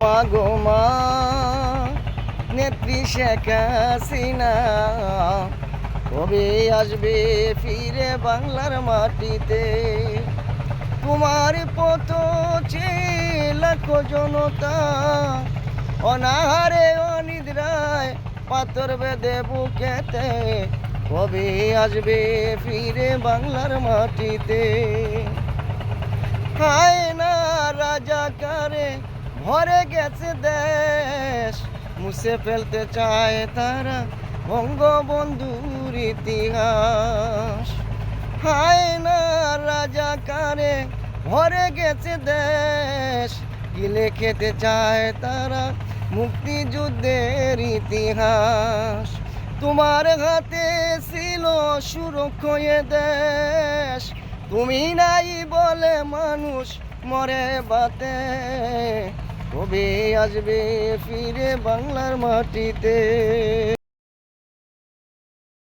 মা গো মা, নেত্রী শেখ হাসিনা কবে আসবে ফিরে বাংলার মাটিতে? তোমার পথ চেয়ে লাখো জনতা অনাহারে অনিদ্রায় পাথর বেঁধে বুকেতে, কবে আসবে ফিরে বাংলার মাটিতে? হায় না রাজাকারে ভরে গেছে দেশ, মুছে ফেলতে চায় তারা বঙ্গবন্ধুর ইতিহাস। হায় না রাজাকারে ভরে গেছে দেশ, গিলে খেতে চায় তারা মুক্তিযুদ্ধের ইতিহাস। তোমার হাতে ছিল সুরক্ষা দেশ, তুমি নাই বলে মানুষ মরে বাতে, কবে আসবে ফিরে বাংলার মাটিতে?